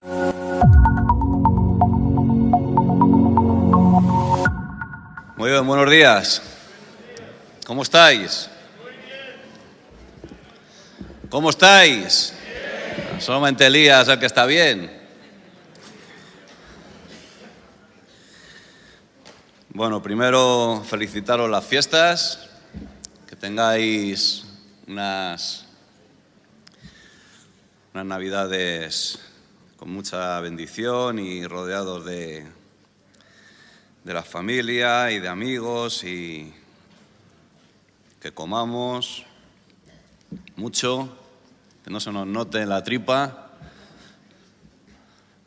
Muy bien, buenos días. ¿Cómo estáis? ¿Cómo estáis? Solamente Elías el que está bien. Bueno, primero felicitaros las fiestas, que tengáis unas navidades con mucha bendición y rodeados de la familia y de amigos, y que comamos mucho, que no se nos note en la tripa.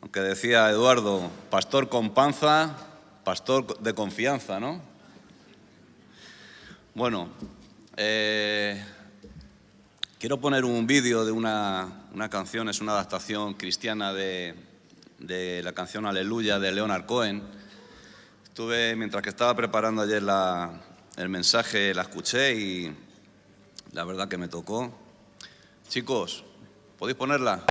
Aunque decía Eduardo, pastor con panza, pastor de confianza, ¿no? Bueno, quiero poner un vídeo de una canción, es una adaptación cristiana de la canción Aleluya de Leonard Cohen. Mientras que estaba preparando ayer el mensaje, la escuché y la verdad que me tocó. Chicos, ¿podéis ponerla?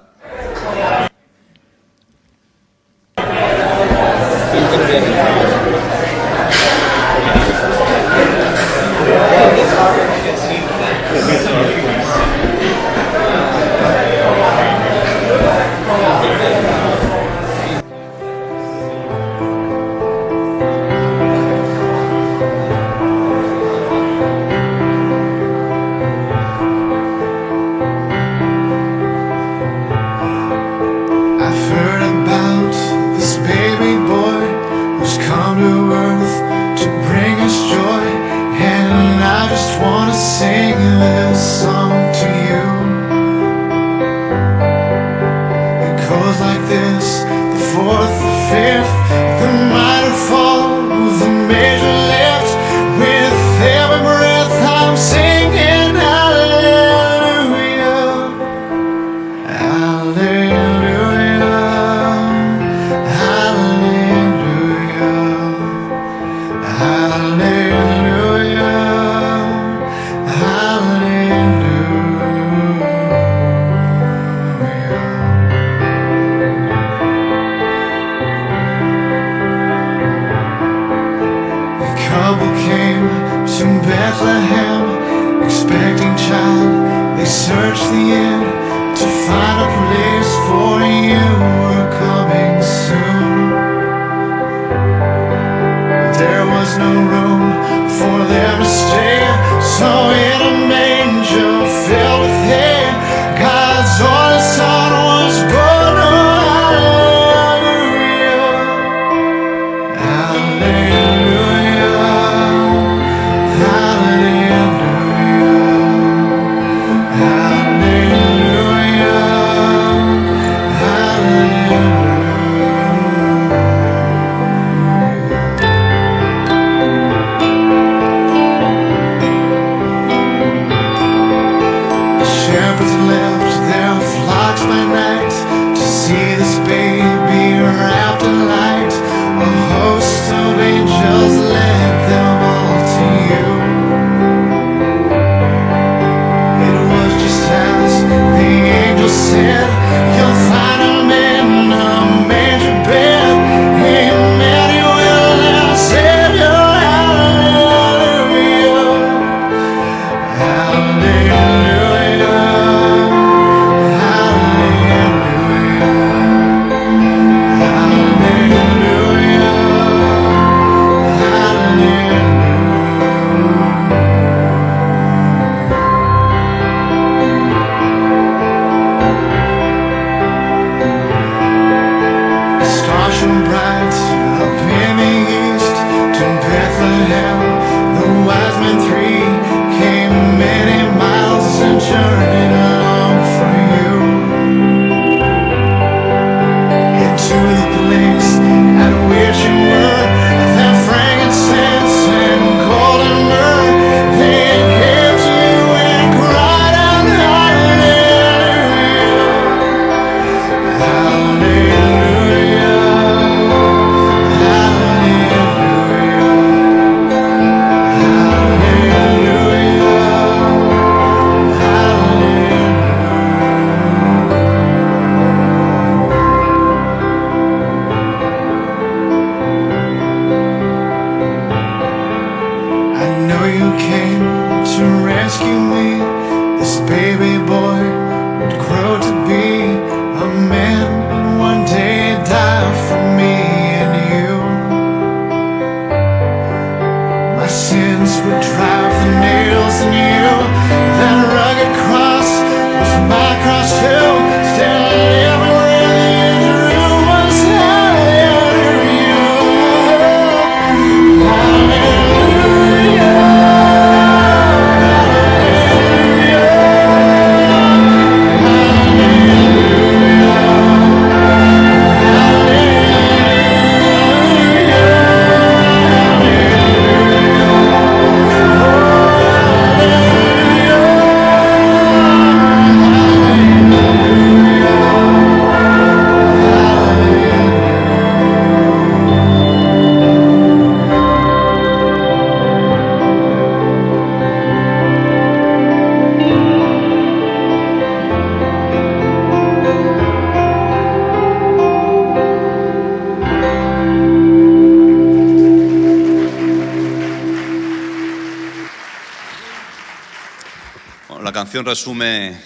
canción resume en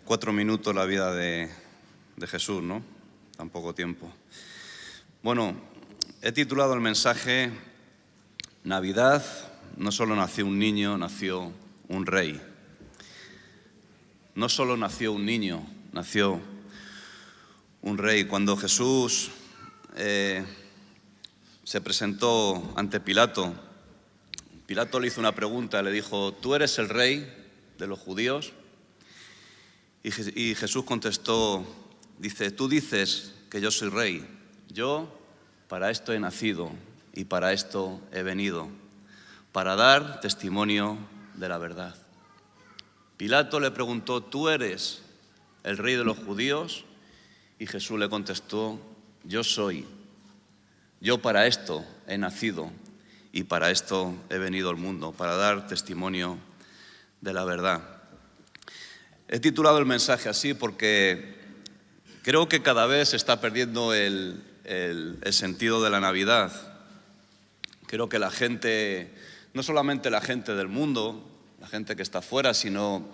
4 minutos la vida de Jesús, ¿no? Tan poco tiempo. Bueno, he titulado el mensaje Navidad, no solo nació un niño, nació un rey. No solo nació un niño, nació un rey. Cuando Jesús se presentó ante Pilato, Pilato le hizo una pregunta, le dijo: ¿tú eres el rey de los judíos? Y Jesús contestó, dice: tú dices que yo soy rey, yo para esto he nacido y para esto he venido, para dar testimonio de la verdad. Pilato le preguntó: ¿tú eres el rey de los judíos? Y Jesús le contestó: yo soy, yo para esto he nacido y para esto he venido al mundo, para dar testimonio de la verdad. He titulado el mensaje así porque creo que cada vez se está perdiendo el sentido de la Navidad. Creo que la gente, no solamente la gente del mundo, la gente que está afuera, sino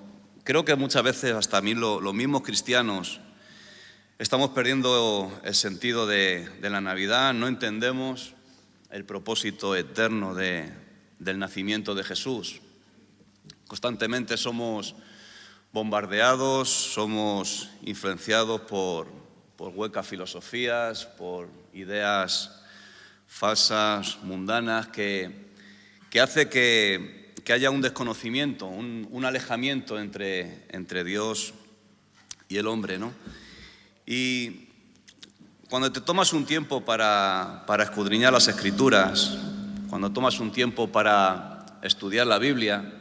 creo que muchas veces hasta los mismos cristianos estamos perdiendo el sentido de la Navidad. No entendemos el propósito eterno del nacimiento de Jesús. Constantemente somos bombardeados, somos influenciados por huecas filosofías, por ideas falsas, mundanas, que hace que haya un desconocimiento, un alejamiento entre Dios y el hombre, ¿no? Y cuando te tomas un tiempo para escudriñar las Escrituras, cuando tomas un tiempo para estudiar la Biblia,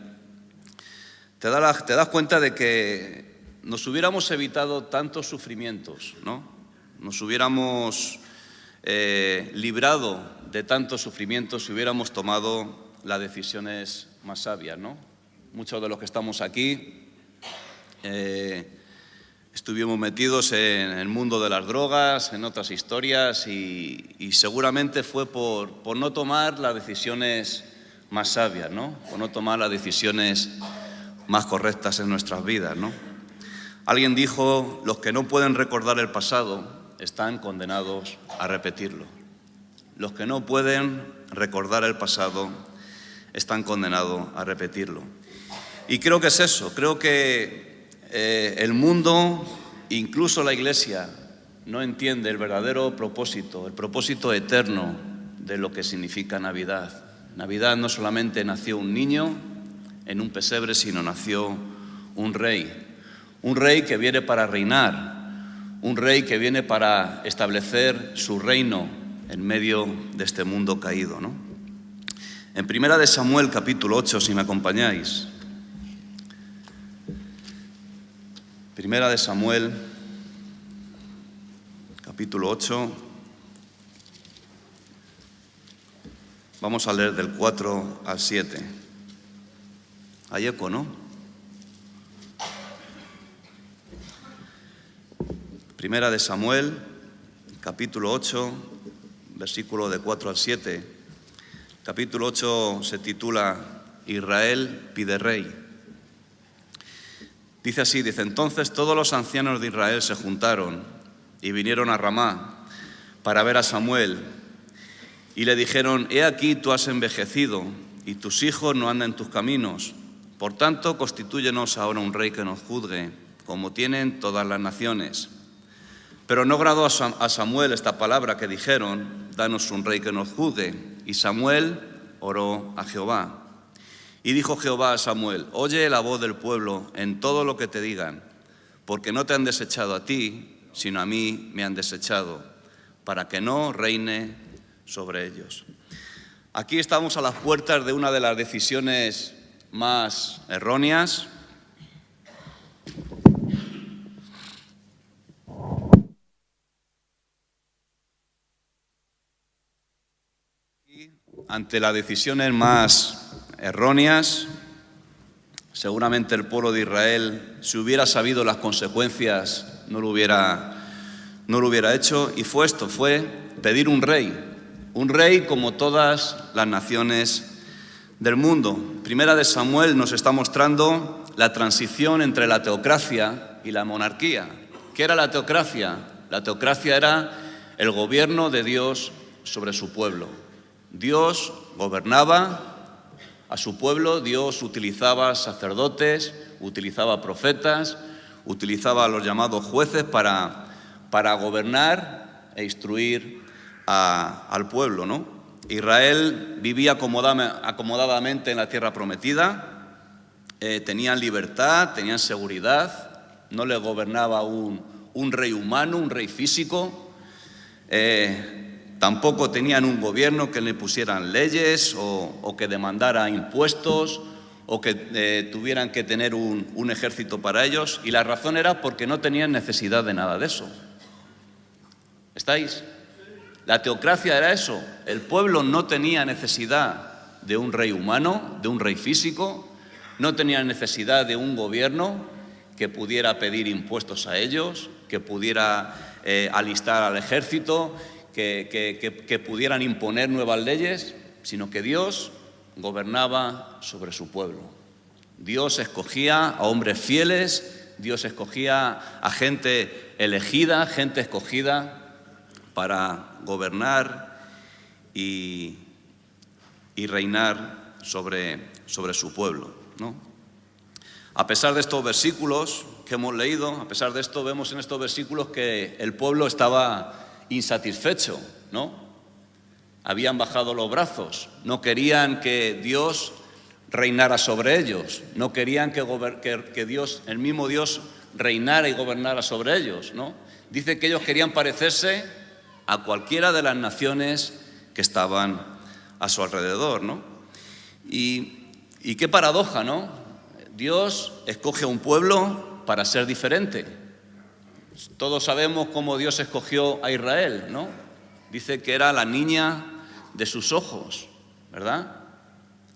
te das cuenta de que nos hubiéramos evitado tantos sufrimientos, ¿no? Nos hubiéramos librado de tantos sufrimientos si hubiéramos tomado las decisiones más sabias, ¿no? Muchos de los que estamos aquí estuvimos metidos en el mundo de las drogas, en otras historias, y seguramente fue por no tomar las decisiones más sabias, ¿no? Por no tomar las decisiones más correctas en nuestras vidas, ¿no? Alguien dijo: los que no pueden recordar el pasado están condenados a repetirlo. Los que no pueden recordar el pasado están condenados a repetirlo. Y creo que es eso, creo que el mundo, incluso la Iglesia, no entiende el verdadero propósito, el propósito eterno de lo que significa Navidad. Navidad no solamente nació un niño en un pesebre, sino nació un rey que viene para reinar, un rey que viene para establecer su reino en medio de este mundo caído, ¿no? En 1 de Samuel, capítulo 8, si me acompañáis. 1 de Samuel, capítulo 8. Vamos a leer del 4 al 7. Hay eco, ¿no? 1 de Samuel, capítulo 8, versículo de 4 al 7. Capítulo 8 se titula Israel pide rey. Dice así, entonces todos los ancianos de Israel se juntaron y vinieron a Ramá para ver a Samuel. Y le dijeron: he aquí tú has envejecido y tus hijos no andan en tus caminos. Por tanto, constitúyenos ahora un rey que nos juzgue, como tienen todas las naciones. Pero no agradó a Samuel esta palabra que dijeron: danos un rey que nos juzgue. Y Samuel oró a Jehová. Y dijo Jehová a Samuel: oye la voz del pueblo en todo lo que te digan, porque no te han desechado a ti, sino a mí me han desechado, para que no reine sobre ellos. Aquí estamos a las puertas de una de las decisiones más erróneas, ante las decisiones más erróneas. Seguramente el pueblo de Israel, si hubiera sabido las consecuencias, no lo hubiera hecho. Y fue pedir un rey como todas las naciones del mundo. Primera de Samuel nos está mostrando la transición entre la teocracia y la monarquía. ¿Qué era la teocracia? La teocracia era el gobierno de Dios sobre su pueblo. Dios gobernaba a su pueblo, Dios utilizaba sacerdotes, utilizaba profetas, utilizaba a los llamados jueces para gobernar e instruir al pueblo, ¿no? Israel vivía acomodadamente en la tierra prometida, tenían libertad, tenían seguridad, no les gobernaba un rey humano, un rey físico, tampoco tenían un gobierno que le pusieran leyes o que demandara impuestos o que tuvieran que tener un ejército para ellos, y la razón era porque no tenían necesidad de nada de eso. ¿Estáis? La teocracia era eso. El pueblo no tenía necesidad de un rey humano, de un rey físico, no tenía necesidad de un gobierno que pudiera pedir impuestos a ellos, que pudiera alistar al ejército, que pudieran imponer nuevas leyes, sino que Dios gobernaba sobre su pueblo. Dios escogía a hombres fieles, Dios escogía a gente elegida, gente escogida para gobernar y reinar sobre su pueblo, ¿no? A pesar de estos versículos que hemos leído, a pesar de esto, vemos en estos versículos que el pueblo estaba insatisfecho, ¿no? Habían bajado los brazos, no querían que Dios reinara sobre ellos, no querían que Dios, el mismo Dios, reinara y gobernara sobre ellos, ¿no? Dice que ellos querían parecerse a cualquiera de las naciones que estaban a su alrededor, ¿no? Y qué paradoja, ¿no? Dios escoge a un pueblo para ser diferente. Todos sabemos cómo Dios escogió a Israel, ¿no? Dice que era la niña de sus ojos, ¿verdad?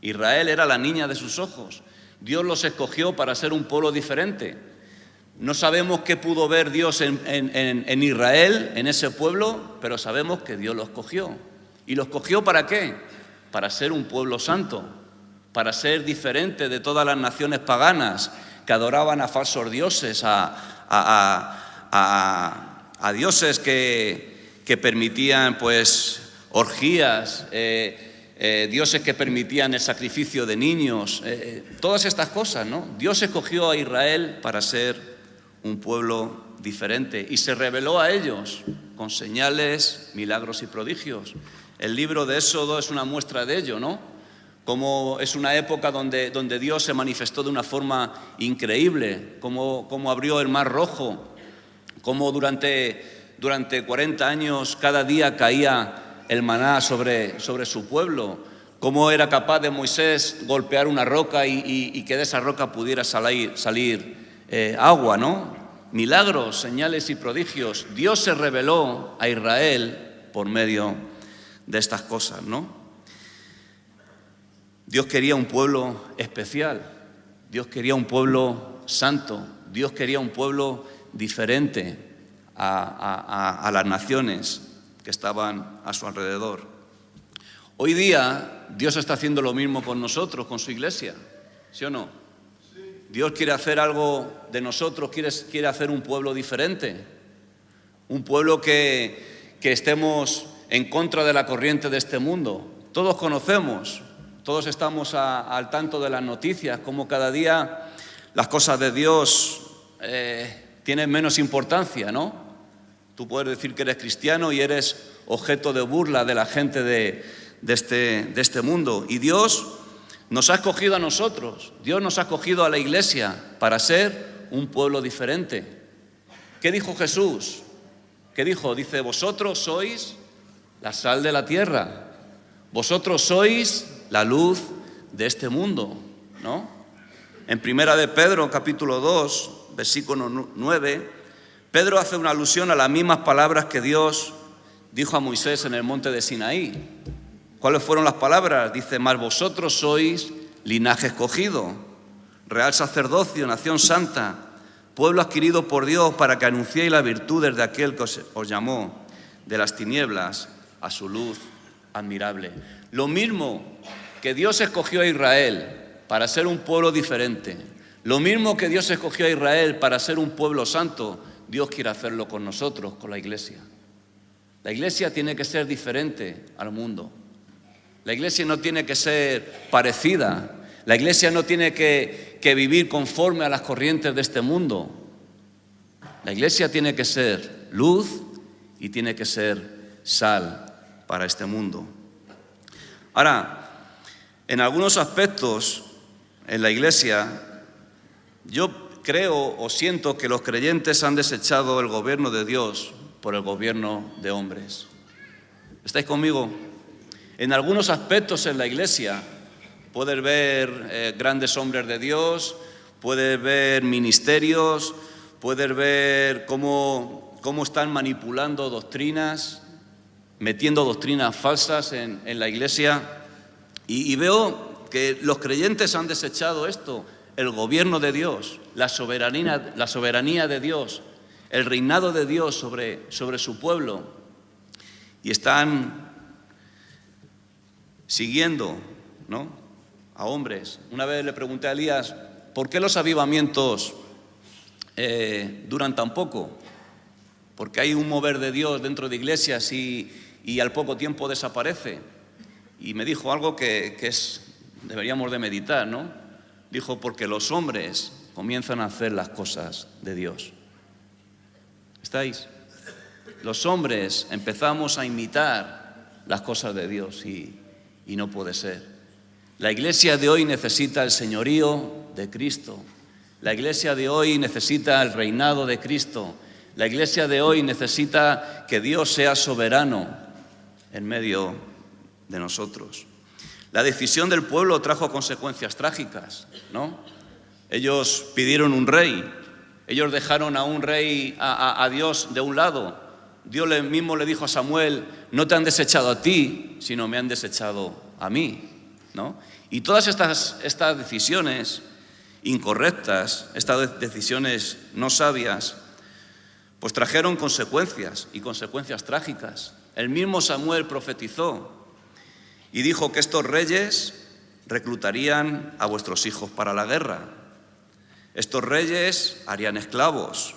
Israel era la niña de sus ojos. Dios los escogió para ser un pueblo diferente. No sabemos qué pudo ver Dios en Israel, en ese pueblo, pero sabemos que Dios lo escogió. ¿Y lo escogió para qué? Para ser un pueblo santo, para ser diferente de todas las naciones paganas que adoraban a falsos dioses, a dioses que permitían pues orgías, dioses que permitían el sacrificio de niños, todas estas cosas, ¿no? Dios escogió a Israel para ser un pueblo diferente y se reveló a ellos con señales, milagros y prodigios. El libro de Éxodo es una muestra de ello, ¿no? Como es una época donde Dios se manifestó de una forma increíble, como abrió el Mar Rojo, como durante 40 años cada día caía el maná sobre su pueblo, cómo era capaz de Moisés golpear una roca y que de esa roca pudiera salir agua, ¿no? Milagros, señales y prodigios. Dios se reveló a Israel por medio de estas cosas, ¿no? Dios quería un pueblo especial, Dios quería un pueblo santo, Dios quería un pueblo diferente a las naciones que estaban a su alrededor. Hoy día Dios está haciendo lo mismo con nosotros, con su iglesia, ¿sí o no? Dios quiere hacer algo de nosotros, quiere hacer un pueblo diferente, un pueblo que estemos en contra de la corriente de este mundo. Todos conocemos, todos estamos al tanto de las noticias, como cada día las cosas de Dios tienen menos importancia, ¿no? Tú puedes decir que eres cristiano y eres objeto de burla de la gente de este mundo. Y Dios nos ha escogido a nosotros, Dios nos ha escogido a la iglesia para ser un pueblo diferente. ¿Qué dijo Jesús? ¿Qué dijo? Dice, vosotros sois la sal de la tierra, vosotros sois la luz de este mundo, ¿no? En Primera de Pedro, capítulo 2, versículo 9, Pedro hace una alusión a las mismas palabras que Dios dijo a Moisés en el monte de Sinaí. ¿Cuáles fueron las palabras? Dice, mas vosotros sois linaje escogido, real sacerdocio, nación santa, pueblo adquirido por Dios para que anunciéis las virtudes de aquel que os llamó de las tinieblas a su luz admirable. Lo mismo que Dios escogió a Israel para ser un pueblo diferente, Lo mismo que Dios escogió a Israel para ser un pueblo santo, Dios quiere hacerlo con nosotros, con la iglesia. La iglesia tiene que ser diferente al mundo. La iglesia no tiene que ser parecida. La iglesia no tiene que vivir conforme a las corrientes de este mundo. La iglesia tiene que ser luz y tiene que ser sal para este mundo. Ahora, en algunos aspectos en la iglesia, yo creo o siento que los creyentes han desechado el gobierno de Dios por el gobierno de hombres. ¿Estáis conmigo? En algunos aspectos en la iglesia puedes ver grandes hombres de Dios, puedes ver ministerios, puedes ver cómo están manipulando doctrinas, metiendo doctrinas falsas en la iglesia. Y veo que los creyentes han desechado esto, el gobierno de Dios, la soberanía de Dios, el reinado de Dios sobre su pueblo, y están siguiendo, ¿no?, a hombres. Una vez le pregunté a Elías, ¿por qué los avivamientos duran tan poco? Porque hay un mover de Dios dentro de iglesias y al poco tiempo desaparece. Y me dijo algo que deberíamos de meditar, ¿no? Dijo, porque los hombres comienzan a hacer las cosas de Dios. ¿Estáis? Los hombres empezamos a imitar las cosas de Dios y no puede ser. La iglesia de hoy necesita el señorío de Cristo. La iglesia de hoy necesita el reinado de Cristo. La iglesia de hoy necesita que Dios sea soberano en medio de nosotros. La decisión del pueblo trajo consecuencias trágicas, ¿no? Ellos pidieron un rey. Ellos dejaron a un rey, a Dios de un lado. Dios mismo le dijo a Samuel, no te han desechado a ti, sino me han desechado a mí, ¿no? Y todas estas decisiones incorrectas, estas decisiones no sabias, pues trajeron consecuencias y consecuencias trágicas. El mismo Samuel profetizó y dijo que estos reyes reclutarían a vuestros hijos para la guerra. Estos reyes harían esclavos,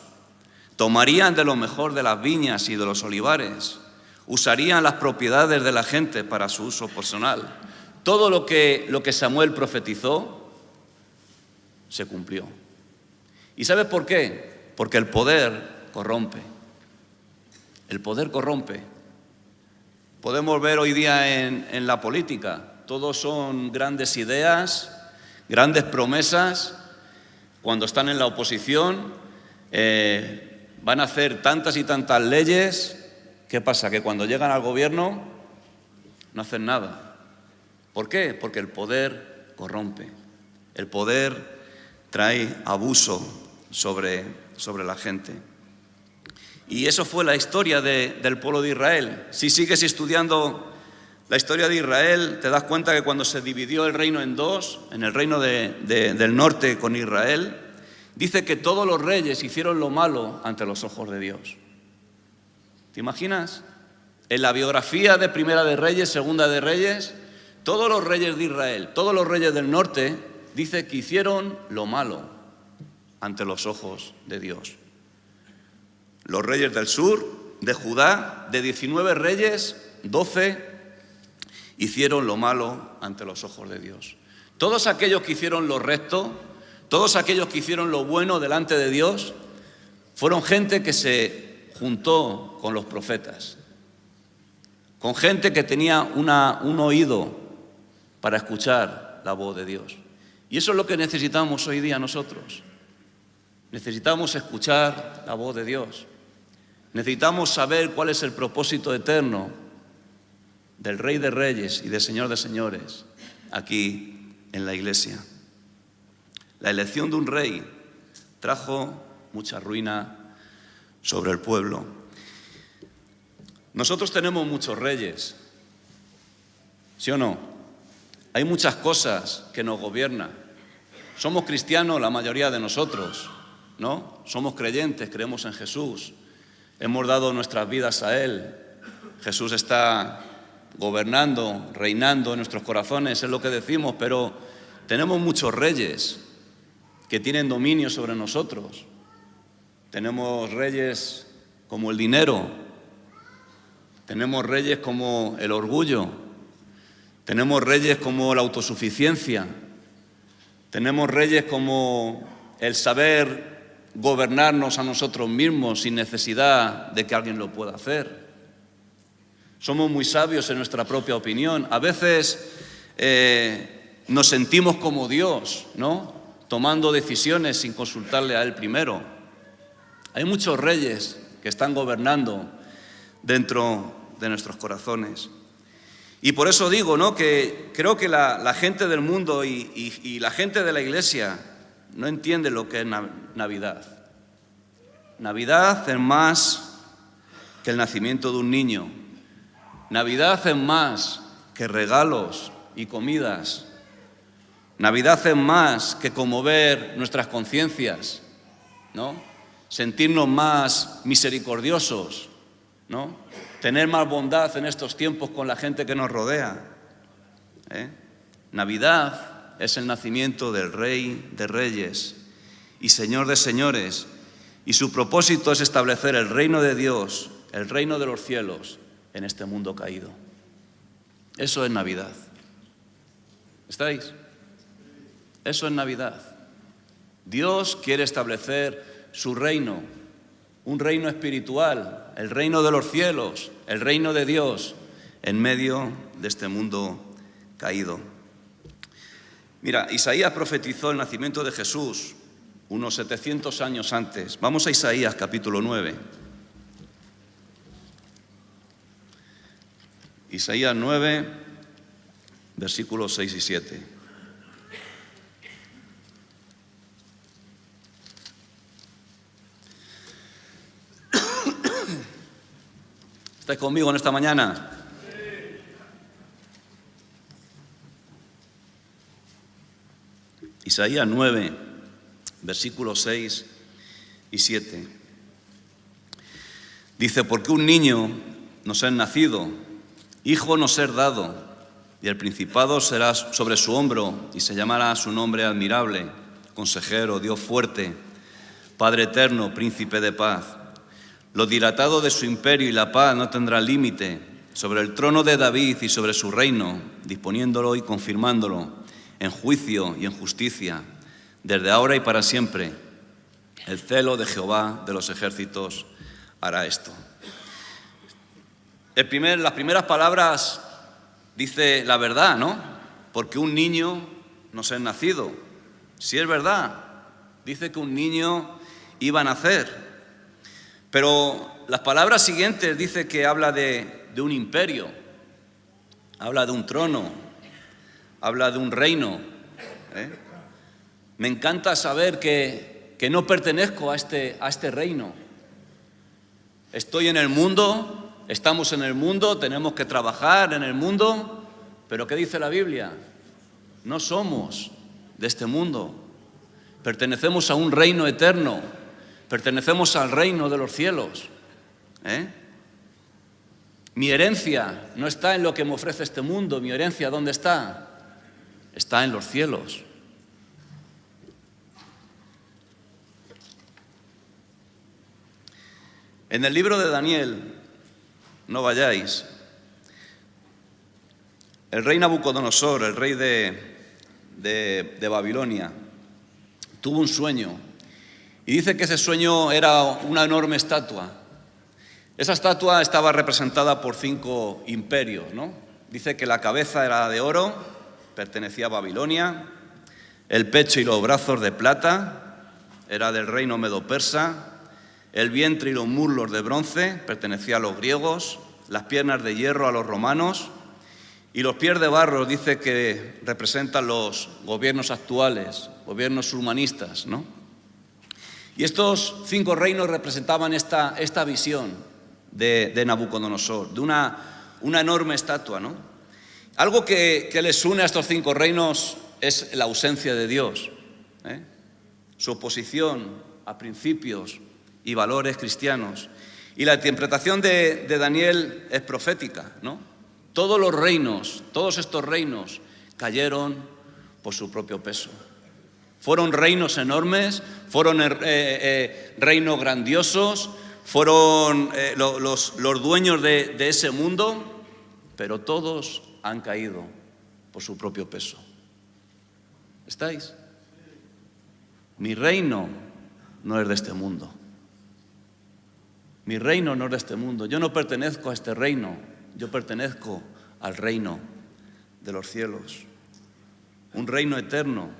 tomarían de lo mejor de las viñas y de los olivares, usarían las propiedades de la gente para su uso personal. Todo lo que Samuel profetizó se cumplió. ¿Y sabes por qué? Porque el poder corrompe. El poder corrompe. Podemos ver hoy día en la política, todos son grandes ideas, grandes promesas. Cuando están en la oposición, van a hacer tantas y tantas leyes. ¿Qué pasa? Que cuando llegan al gobierno no hacen nada. ¿Por qué? Porque el poder corrompe. El poder trae abuso sobre la gente. Y eso fue la historia del pueblo de Israel. Si sigues estudiando la historia de Israel, te das cuenta que cuando se dividió el reino en dos, en el reino del norte con Israel, dice que todos los reyes hicieron lo malo ante los ojos de Dios. ¿Te imaginas? En la biografía de Primera de Reyes, Segunda de Reyes, todos los reyes de Israel, todos los reyes del norte, dice que hicieron lo malo ante los ojos de Dios. Los reyes del sur, de Judá, de 19 reyes, 12 hicieron lo malo ante los ojos de Dios. Todos aquellos que hicieron lo recto, todos aquellos que hicieron lo bueno delante de Dios, fueron gente que se juntó con los profetas, con gente que tenía un oído para escuchar la voz de Dios. Y eso es lo que necesitamos hoy día nosotros. Necesitamos escuchar la voz de Dios. Necesitamos saber cuál es el propósito eterno del Rey de Reyes y del Señor de Señores aquí en la iglesia. La elección de un rey trajo mucha ruina sobre el pueblo. Nosotros tenemos muchos reyes, ¿sí o no? Hay muchas cosas que nos gobiernan. Somos cristianos la mayoría de nosotros, ¿no? Somos creyentes, creemos en Jesús. Hemos dado nuestras vidas a Él. Jesús está gobernando, reinando en nuestros corazones, es lo que decimos, pero tenemos muchos reyes que tienen dominio sobre nosotros. Tenemos reyes como el dinero, tenemos reyes como el orgullo, tenemos reyes como la autosuficiencia, tenemos reyes como el saber gobernarnos a nosotros mismos sin necesidad de que alguien lo pueda hacer. Somos muy sabios en nuestra propia opinión. A veces nos sentimos como Dios, ¿no? Tomando decisiones sin consultarle a Él primero. Hay muchos reyes que están gobernando dentro de nuestros corazones. Y por eso digo, ¿no?, que creo que la gente del mundo y la gente de la Iglesia no entiende lo que es Navidad. Navidad es más que el nacimiento de un niño. Navidad es más que regalos y comidas. Navidad es más que conmover nuestras conciencias, ¿no? Sentirnos más misericordiosos, ¿no? Tener más bondad en estos tiempos con la gente que nos rodea. Navidad es el nacimiento del Rey de Reyes y Señor de Señores, y su propósito es establecer el reino de Dios, el reino de los cielos, en este mundo caído. Eso es Navidad. ¿Estáis? Eso es Navidad. Dios quiere establecer su reino, un reino espiritual, el reino de los cielos, el reino de Dios, en medio de este mundo caído. Mira, Isaías profetizó el nacimiento de Jesús unos 700 años antes. Vamos a Isaías capítulo 9. Isaías 9, versículos 6 y 7. ¿Estáis conmigo en esta mañana? Isaías 9, versículos 6 y 7. Dice: porque un niño nos es nacido, hijo nos es dado, y el principado será sobre su hombro, y se llamará su nombre admirable, consejero, Dios fuerte, Padre eterno, príncipe de paz. Lo dilatado de su imperio y la paz no tendrá límite, sobre el trono de David y sobre su reino, disponiéndolo y confirmándolo en juicio y en justicia, desde ahora y para siempre. El celo de Jehová de los ejércitos hará esto. Las primeras palabras dice la verdad, ¿no? Porque un niño nos es nacido. Sí, es verdad. Dice que un niño iba a nacer. Pero las palabras siguientes dice que habla de un imperio, habla de un trono, habla de un reino. Me encanta saber que no pertenezco a este reino. Estoy en el mundo, estamos en el mundo, tenemos que trabajar en el mundo, pero ¿qué dice la Biblia? No somos de este mundo, pertenecemos a un reino eterno, pertenecemos al reino de los cielos. Mi herencia no está en lo que me ofrece este mundo, mi herencia ¿dónde está? Está en los cielos. En el libro de Daniel, no vayáis, el rey Nabucodonosor, el rey de Babilonia, tuvo un sueño y dice que ese sueño era una enorme estatua. Esa estatua estaba representada por 5 imperios, ¿no? Dice que la cabeza era de oro, pertenecía a Babilonia, el pecho y los brazos de plata, era del reino medo-persa, el vientre y los muslos de bronce, pertenecía a los griegos, las piernas de hierro a los romanos, y los pies de barro dice que representan los gobiernos actuales, gobiernos humanistas, ¿no? Y estos 5 reinos representaban esta visión de Nabucodonosor, de una enorme estatua, ¿no? Algo que les une a estos 5 reinos es la ausencia de Dios, su oposición a principios y valores cristianos. Y la interpretación de Daniel es profética, ¿no? Todos los reinos, todos estos reinos cayeron por su propio peso. Fueron reinos enormes, fueron reinos grandiosos, fueron los dueños de ese mundo, pero todos han caído por su propio peso. ¿Estáis? Mi reino no es de este mundo. Mi reino no es de este mundo. Yo no pertenezco a este reino. Yo pertenezco al reino de los cielos. Un reino eterno,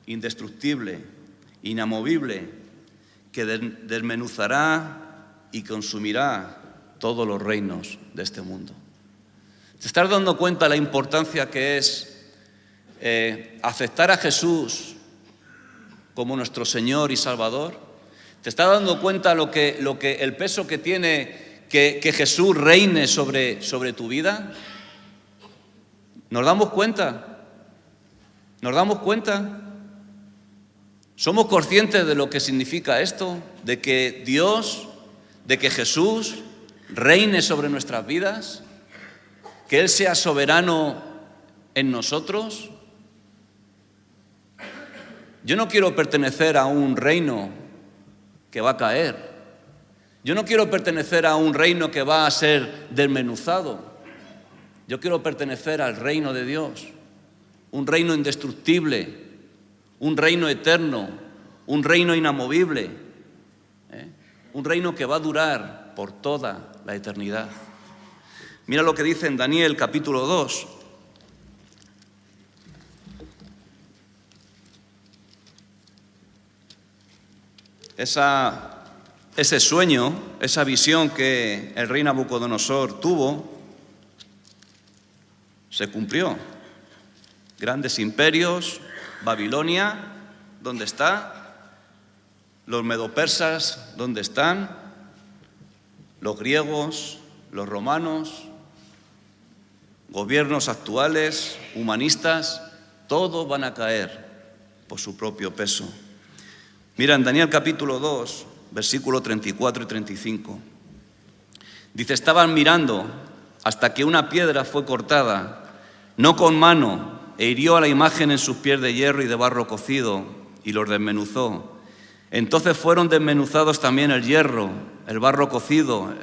indestructible, inamovible, que desmenuzará y consumirá todos los reinos de este mundo. ¿Te estás dando cuenta la importancia que es aceptar a Jesús como nuestro Señor y Salvador? ¿Te estás dando cuenta el peso que tiene que Jesús reine sobre tu vida? ¿Nos damos cuenta? ¿Nos damos cuenta? ¿Somos conscientes de lo que significa esto? ¿De que Dios, de que Jesús reine sobre nuestras vidas? ¿Que Él sea soberano en nosotros? Yo no quiero pertenecer a un reino que va a caer. Yo no quiero pertenecer a un reino que va a ser desmenuzado. Yo quiero pertenecer al reino de Dios, un reino indestructible, un reino eterno, un reino inamovible, un reino que va a durar por toda la eternidad. Mira lo que dice en Daniel capítulo 2. Ese sueño, esa visión que el rey Nabucodonosor tuvo, se cumplió. Grandes imperios, Babilonia, ¿dónde está? Los medopersas, ¿dónde están? Los griegos, los romanos, gobiernos actuales, humanistas, todos van a caer por su propio peso. Mira, en Daniel capítulo 2, versículos 34 y 35, dice: estaban mirando hasta que una piedra fue cortada, no con mano, e hirió a la imagen en sus pies de hierro y de barro cocido, y los desmenuzó. Entonces fueron desmenuzados también el hierro, el barro cocido,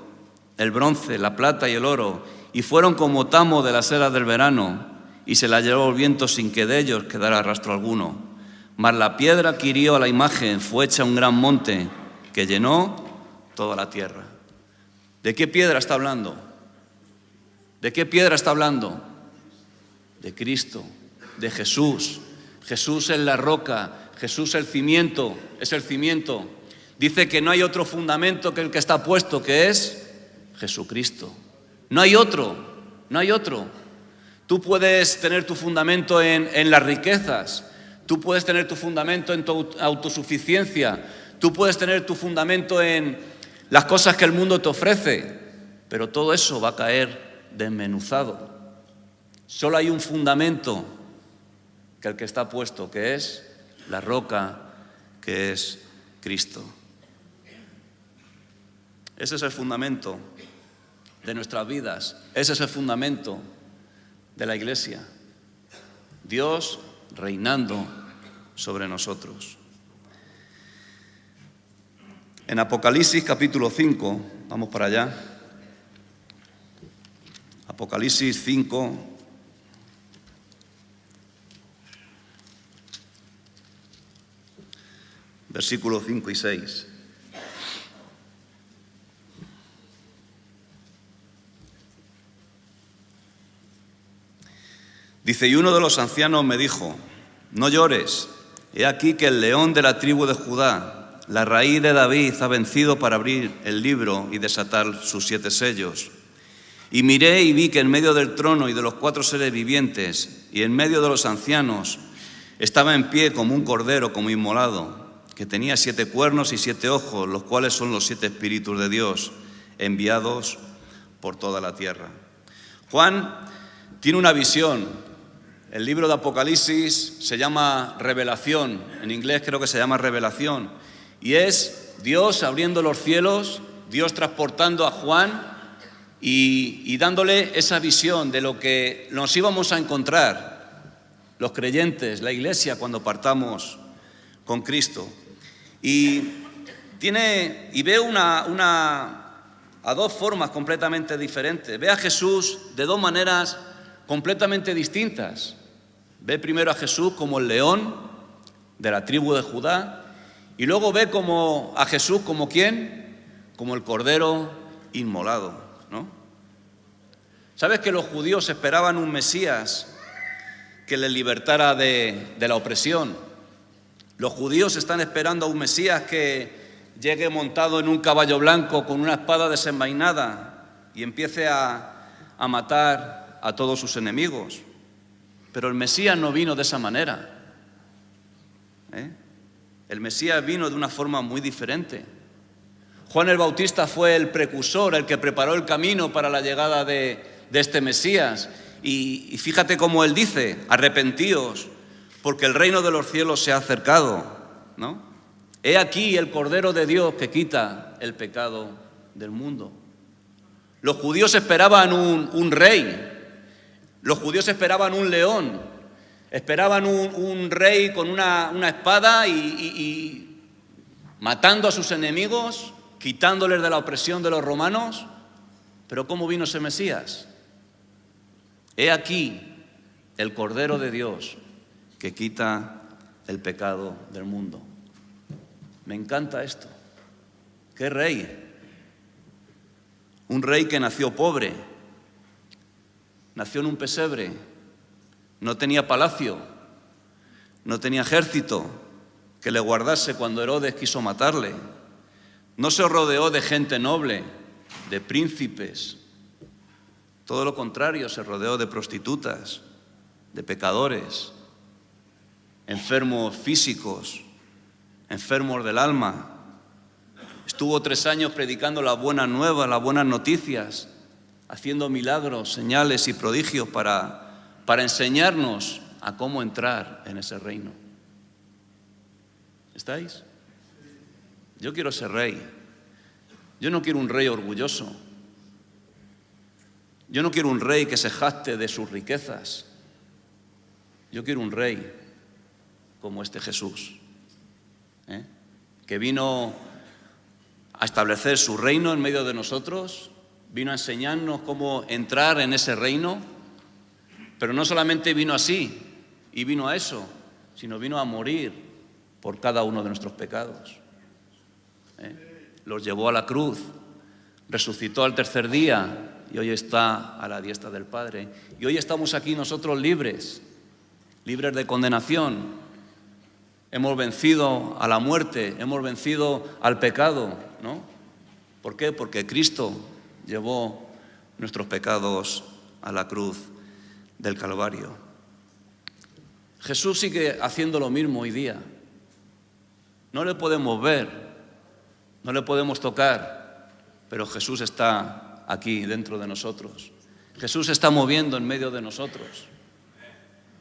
el bronce, la plata y el oro, y fueron como tamo de las eras del verano, y se la llevó el viento sin que de ellos quedara rastro alguno. Mas la piedra que hirió a la imagen fue hecha un gran monte que llenó toda la tierra. ¿De qué piedra está hablando? ¿De qué piedra está hablando? De Cristo, de Jesús. Jesús es la roca, Jesús es el cimiento. Dice que no hay otro fundamento que el que está puesto, que es Jesucristo. No hay otro. Tú puedes tener tu fundamento en las riquezas. Tú puedes tener tu fundamento en tu autosuficiencia, tú puedes tener tu fundamento en las cosas que el mundo te ofrece, pero todo eso va a caer desmenuzado. Solo hay un fundamento que el que está puesto, que es la roca, que es Cristo. Ese es el fundamento de nuestras vidas, ese es el fundamento de la Iglesia. Dios reinando sobre nosotros. En Apocalipsis capítulo 5, vamos para allá. Apocalipsis 5, versículos 5 y 6. Dice: y uno de los ancianos me dijo: no llores, he aquí que el león de la tribu de Judá, la raíz de David, ha vencido para abrir el libro y desatar sus 7 sellos. Y miré y vi que en medio del trono y de los 4 seres vivientes y en medio de los ancianos estaba en pie como un cordero, como inmolado, que tenía 7 cuernos y 7 ojos, los cuales son los 7 espíritus de Dios, enviados por toda la tierra. Juan tiene una visión. El libro de Apocalipsis se llama Revelación, en inglés creo que se llama Revelación, y es Dios abriendo los cielos, Dios transportando a Juan y dándole esa visión de lo que nos íbamos a encontrar los creyentes, la Iglesia, cuando partamos con Cristo. Y veo a dos formas completamente diferentes. Ve a Jesús de dos maneras completamente distintas. Ve primero a Jesús como el león de la tribu de Judá y luego ve a Jesús como ¿quién? Como el cordero inmolado, ¿no? ¿Sabes que los judíos esperaban un Mesías que les libertara de la opresión? Los judíos están esperando a un Mesías que llegue montado en un caballo blanco con una espada desenvainada y empiece a matar a todos sus enemigos. Pero el Mesías no vino de esa manera. El Mesías vino de una forma muy diferente. Juan el Bautista fue el precursor, el que preparó el camino para la llegada de este Mesías. Y fíjate cómo él dice: arrepentíos, porque el reino de los cielos se ha acercado, ¿no? He aquí el Cordero de Dios que quita el pecado del mundo. Los judíos esperaban un rey, los judíos esperaban un león, esperaban un rey con una espada y matando a sus enemigos, quitándoles de la opresión de los romanos. Pero ¿cómo vino ese Mesías? He aquí el Cordero de Dios que quita el pecado del mundo. Me encanta esto. ¡Qué rey! Un rey que nació pobre, nació en un pesebre, no tenía palacio, no tenía ejército que le guardase cuando Herodes quiso matarle. No se rodeó de gente noble, de príncipes. Todo lo contrario, se rodeó de prostitutas, de pecadores, enfermos físicos, enfermos del alma. Estuvo 3 años predicando las buenas nuevas, las buenas noticias, haciendo milagros, señales y prodigios para enseñarnos a cómo entrar en ese reino. ¿Estáis? Yo quiero ser rey. Yo no quiero un rey orgulloso. Yo no quiero un rey que se jacte de sus riquezas. Yo quiero un rey como este Jesús, que vino a establecer su reino en medio de nosotros, vino a enseñarnos cómo entrar en ese reino, pero no solamente vino así y vino a eso, sino vino a morir por cada uno de nuestros pecados. Los llevó a la cruz, resucitó al 3er día y hoy está a la diestra del Padre. Y hoy estamos aquí nosotros libres de condenación. Hemos vencido a la muerte, hemos vencido al pecado, ¿no? ¿Por qué? Porque Cristo llevó nuestros pecados a la cruz del Calvario. Jesús sigue haciendo lo mismo hoy día. No le podemos ver, no le podemos tocar, pero Jesús está aquí dentro de nosotros. Jesús se está moviendo en medio de nosotros.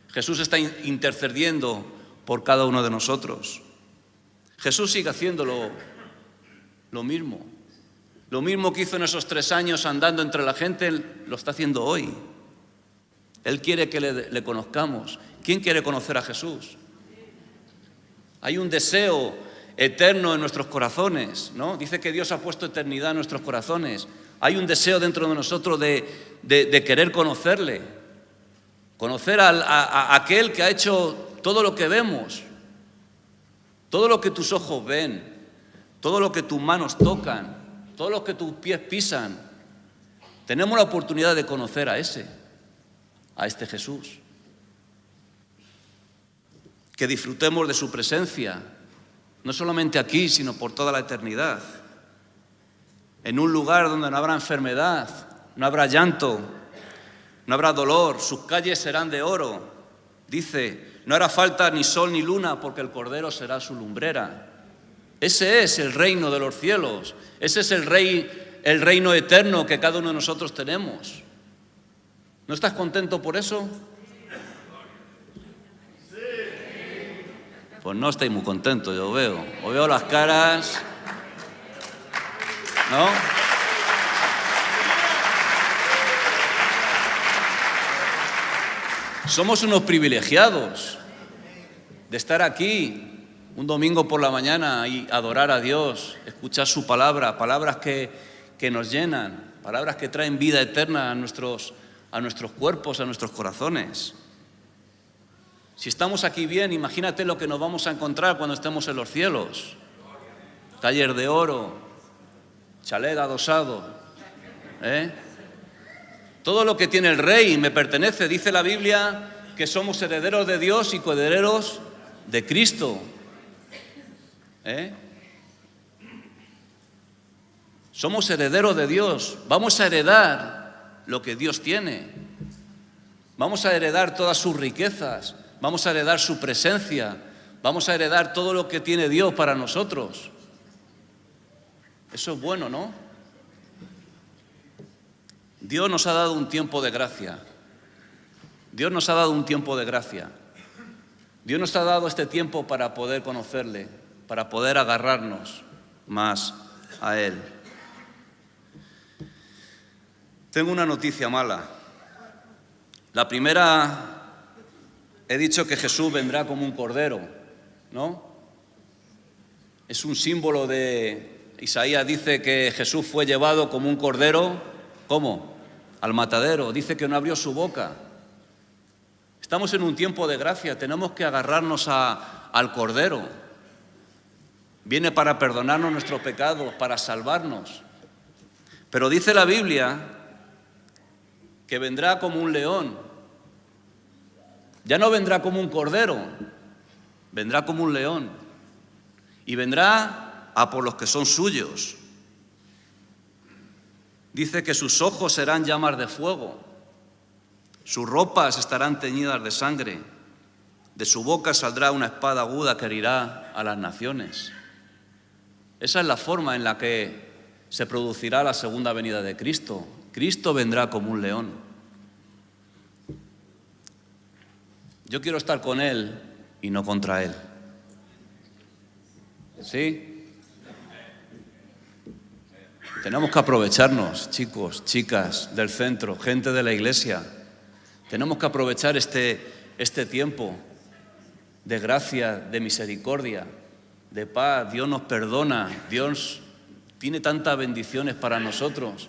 Jesús está intercediendo por cada uno de nosotros. Jesús sigue haciendo lo mismo. Lo mismo que hizo en esos 3 años andando entre la gente, lo está haciendo hoy. Él quiere que le conozcamos. ¿Quién quiere conocer a Jesús? Hay un deseo eterno en nuestros corazones, ¿no? Dice que Dios ha puesto eternidad en nuestros corazones. Hay un deseo dentro de nosotros de querer conocerle. Conocer a aquel que ha hecho todo lo que vemos, todo lo que tus ojos ven, todo lo que tus manos tocan, todo lo que tus pies pisan. Tenemos la oportunidad de conocer a este Jesús. Que disfrutemos de su presencia, no solamente aquí, sino por toda la eternidad. En un lugar donde no habrá enfermedad, no habrá llanto, no habrá dolor, sus calles serán de oro. Dice, no hará falta ni sol ni luna porque el Cordero será su lumbrera. Ese es el reino de los cielos, ese es el reino eterno que cada uno de nosotros tenemos. ¿No estás contento por eso? Pues no estáis muy contentos, yo veo. Os veo las caras, ¿no? Somos unos privilegiados de estar aquí, un domingo por la mañana y adorar a Dios, escuchar su palabra, palabras que nos llenan, palabras que traen vida eterna a nuestros cuerpos, a nuestros corazones. Si estamos aquí bien, imagínate lo que nos vamos a encontrar cuando estemos en los cielos. Taller de oro, chalet adosado, Todo lo que tiene el Rey me pertenece. Dice la Biblia que somos herederos de Dios y coherederos de Cristo. Somos herederos de Dios. Vamos a heredar lo que Dios tiene. Vamos a heredar todas sus riquezas. Vamos a heredar su presencia. Vamos a heredar todo lo que tiene Dios para nosotros. Eso es bueno, ¿no? Dios nos ha dado un tiempo de gracia. Dios nos ha dado un tiempo de gracia. Dios nos ha dado este tiempo para poder conocerle, para poder agarrarnos más a Él. Tengo una noticia mala. La primera, he dicho que Jesús vendrá como un cordero, ¿no? Es un símbolo de... Isaías dice que Jesús fue llevado como un cordero, ¿cómo? Al matadero. Dice que no abrió su boca. Estamos en un tiempo de gracia, tenemos que agarrarnos al cordero. Viene para perdonarnos nuestros pecados, para salvarnos. Pero dice la Biblia que vendrá como un león. Ya no vendrá como un cordero, vendrá como un león. Y vendrá a por los que son suyos. Dice que sus ojos serán llamas de fuego, sus ropas estarán teñidas de sangre, de su boca saldrá una espada aguda que herirá a las naciones. Esa es la forma en la que se producirá la segunda venida de Cristo. Cristo vendrá como un león. Yo quiero estar con Él y no contra Él. ¿Sí? Tenemos que aprovecharnos, chicos, chicas del centro, gente de la iglesia. Tenemos que aprovechar este tiempo de gracia, de misericordia, de paz. Dios nos perdona, Dios tiene tantas bendiciones para nosotros.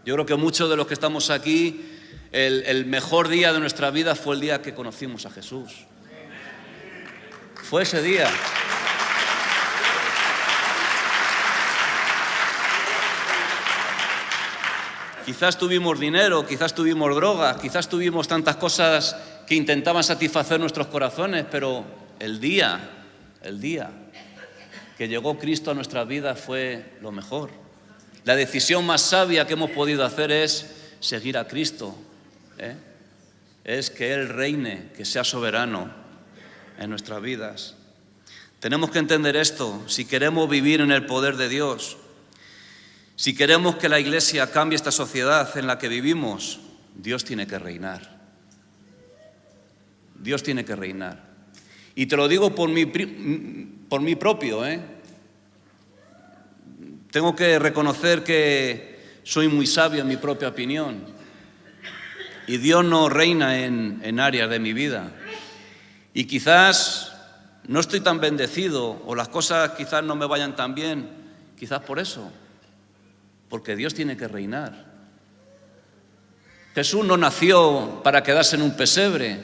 Yo creo que muchos de los que estamos aquí, el mejor día de nuestra vida fue el día que conocimos a Jesús. Fue ese día. Quizás tuvimos dinero, quizás tuvimos drogas, quizás tuvimos tantas cosas que intentaban satisfacer nuestros corazones, pero el día que llegó Cristo a nuestras vidas fue lo mejor. La decisión más sabia que hemos podido hacer es seguir a Cristo, es que Él reine, que sea soberano en nuestras vidas. Tenemos que entender esto si queremos vivir en el poder de Dios. Si queremos que la Iglesia cambie esta sociedad en la que vivimos, Dios tiene que reinar. Dios tiene que reinar. Y te lo digo por mí propio, Tengo que reconocer que soy muy sabio en mi propia opinión. Y Dios no reina en áreas de mi vida. Y quizás no estoy tan bendecido o las cosas quizás no me vayan tan bien, quizás por eso. Porque Dios tiene que reinar. Jesús no nació para quedarse en un pesebre.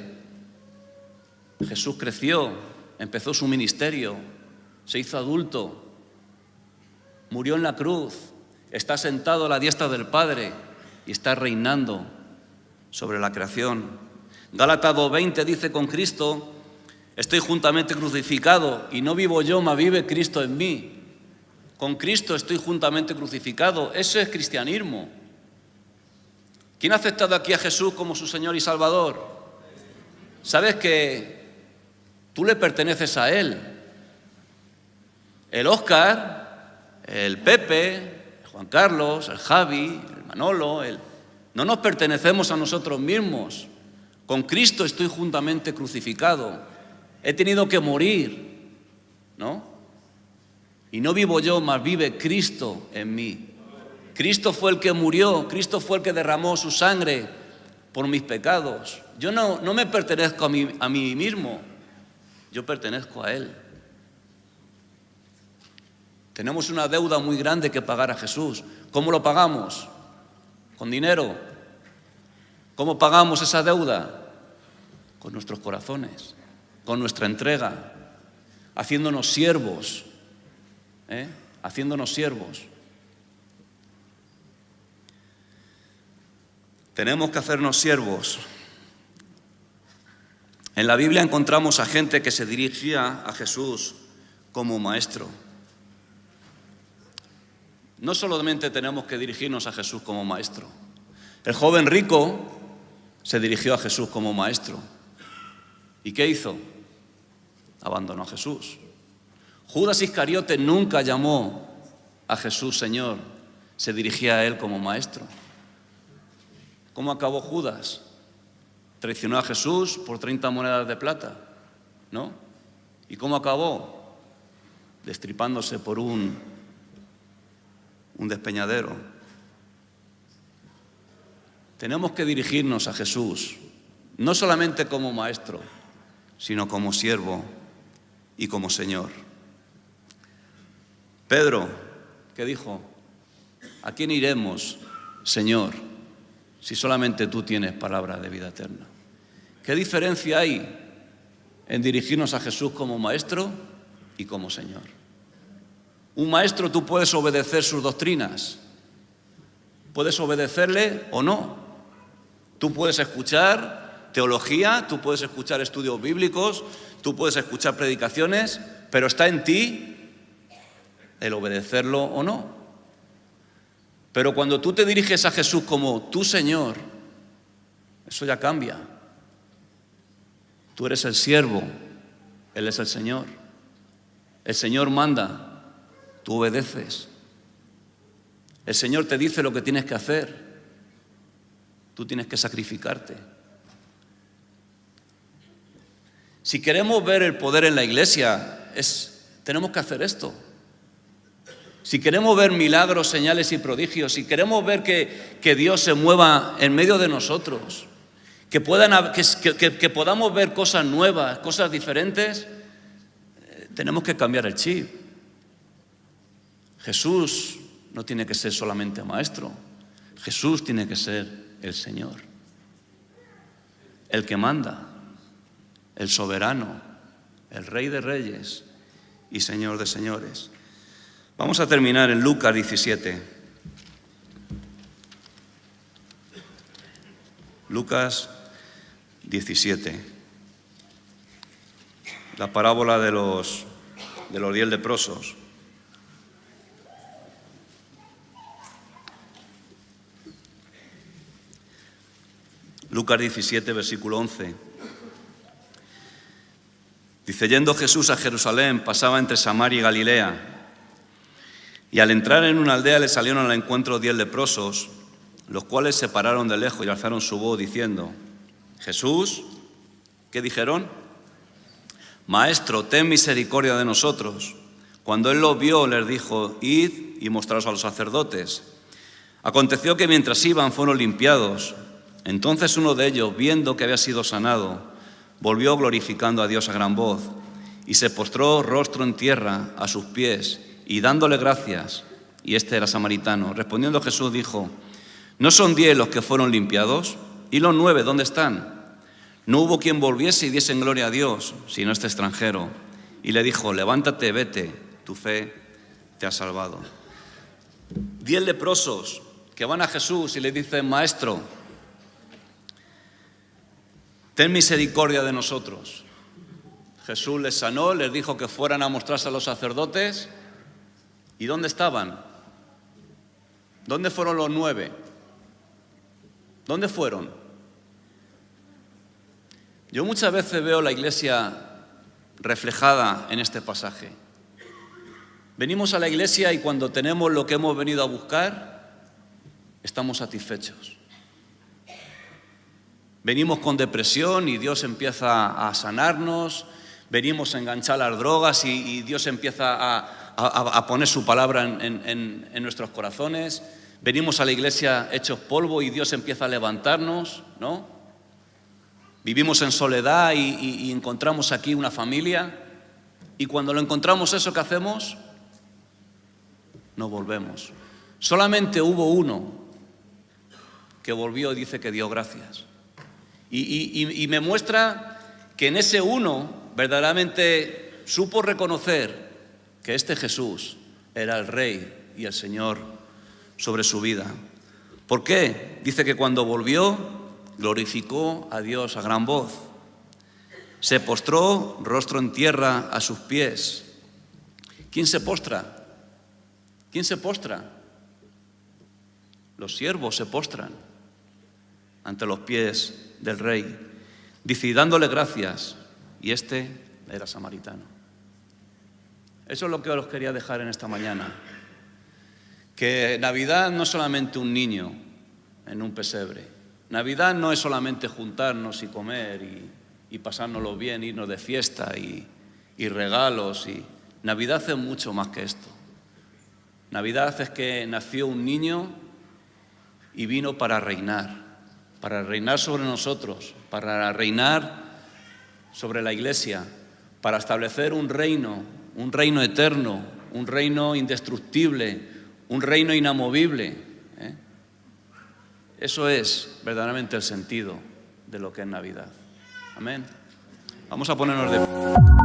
Jesús creció, empezó su ministerio, se hizo adulto, murió en la cruz, está sentado a la diestra del Padre y está reinando sobre la creación. Gálatas 2:20 dice: con Cristo estoy juntamente crucificado y no vivo yo, mas vive Cristo en mí. Con Cristo estoy juntamente crucificado. Eso es cristianismo. ¿Quién ha aceptado aquí a Jesús como su Señor y Salvador? Sabes que tú le perteneces a Él. El Óscar, el Pepe, el Juan Carlos, el Javi, el Manolo, no nos pertenecemos a nosotros mismos. Con Cristo estoy juntamente crucificado. He tenido que morir, ¿no? Y no vivo yo, mas vive Cristo en mí. Cristo fue el que murió, Cristo fue el que derramó su sangre por mis pecados. Yo no me pertenezco a mí mismo, yo pertenezco a Él. Tenemos una deuda muy grande que pagar a Jesús. ¿Cómo lo pagamos? Con dinero. ¿Cómo pagamos esa deuda? Con nuestros corazones, con nuestra entrega, haciéndonos siervos, haciéndonos siervos. Tenemos que hacernos siervos. En la Biblia encontramos a gente que se dirigía a Jesús como maestro. No solamente tenemos que dirigirnos a Jesús como maestro. El joven rico se dirigió a Jesús como maestro. ¿Y qué hizo? Abandonó a Jesús. Judas Iscariote nunca llamó a Jesús Señor, se dirigía a Él como maestro. ¿Cómo acabó Judas? Traicionó a Jesús por 30 monedas de plata, ¿no? ¿Y cómo acabó? Destripándose por un despeñadero. Tenemos que dirigirnos a Jesús, no solamente como maestro, sino como siervo y como Señor. Pedro, ¿qué dijo? ¿A quién iremos, Señor, si solamente tú tienes palabra de vida eterna? ¿Qué diferencia hay en dirigirnos a Jesús como maestro y como Señor? Un maestro, tú puedes obedecer sus doctrinas, puedes obedecerle o no. Tú puedes escuchar teología, tú puedes escuchar estudios bíblicos, tú puedes escuchar predicaciones, pero está en ti el obedecerlo o no. Pero cuando tú te diriges a Jesús como tu Señor, eso ya cambia. Tú eres el siervo, Él es el Señor. El Señor manda, tú obedeces. El Señor te dice lo que tienes que hacer. Tú tienes que sacrificarte. Si queremos ver el poder en la iglesia, tenemos que hacer esto. Si queremos ver milagros, señales y prodigios, si queremos ver que Dios se mueva en medio de nosotros, que podamos ver cosas nuevas, cosas diferentes, tenemos que cambiar el chip. Jesús no tiene que ser solamente maestro. Jesús tiene que ser el Señor, el que manda, el soberano, el Rey de Reyes y Señor de Señores. Vamos a terminar en Lucas 17. Lucas 17. La parábola de los 10 leprosos. Lucas 17, versículo 11. Dice, yendo Jesús a Jerusalén, pasaba entre Samaria y Galilea. Y al entrar en una aldea le salieron al encuentro 10 leprosos, los cuales se pararon de lejos y alzaron su voz diciendo, Jesús, ¿qué dijeron? Maestro, ten misericordia de nosotros. Cuando él los vio, les dijo, id y mostraos a los sacerdotes. Aconteció que mientras iban fueron limpiados. Entonces uno de ellos, viendo que había sido sanado, volvió glorificando a Dios a gran voz y se postró rostro en tierra a sus pies y dándole gracias. Y este era samaritano. Respondiendo Jesús dijo, ¿no son 10 los que fueron limpiados? ¿Y los 9 dónde están? No hubo quien volviese y diese gloria a Dios, sino este extranjero. Y le dijo, levántate, vete, tu fe te ha salvado. 10 leprosos que van a Jesús y le dicen, Maestro, ten misericordia de nosotros. Jesús les sanó, les dijo que fueran a mostrarse a los sacerdotes. ¿Y dónde estaban? ¿Dónde fueron los 9? ¿Dónde fueron? Yo muchas veces veo la iglesia reflejada en este pasaje. Venimos a la iglesia y cuando tenemos lo que hemos venido a buscar, estamos satisfechos. Venimos con depresión y Dios empieza a sanarnos, venimos a enganchar las drogas y Dios empieza a poner su palabra en nuestros corazones, venimos a la iglesia hechos polvo y Dios empieza a levantarnos, ¿no? Vivimos en soledad y encontramos aquí una familia y cuando lo encontramos eso, ¿qué hacemos? nos volvemos. Solamente hubo uno que volvió y dice que dio gracias. Y me muestra que en ese uno verdaderamente supo reconocer que este Jesús era el Rey y el Señor sobre su vida. ¿Por qué? Dice que cuando volvió, glorificó a Dios a gran voz. Se postró rostro en tierra a sus pies. ¿Quién se postra? ¿Quién se postra? Los siervos se postran ante los pies del Rey. Dice, y dándole gracias, y este era samaritano. Eso es lo que os quería dejar en esta mañana. Que Navidad no es solamente un niño en un pesebre. Navidad no es solamente juntarnos y comer y pasárnoslo bien, irnos de fiesta y regalos. Navidad es mucho más que esto. Navidad es que nació un niño y vino para reinar sobre nosotros, para reinar sobre la Iglesia, para establecer un reino eterno, un reino indestructible, un reino inamovible. Eso es verdaderamente el sentido de lo que es Navidad. Amén. Vamos a ponernos de pie.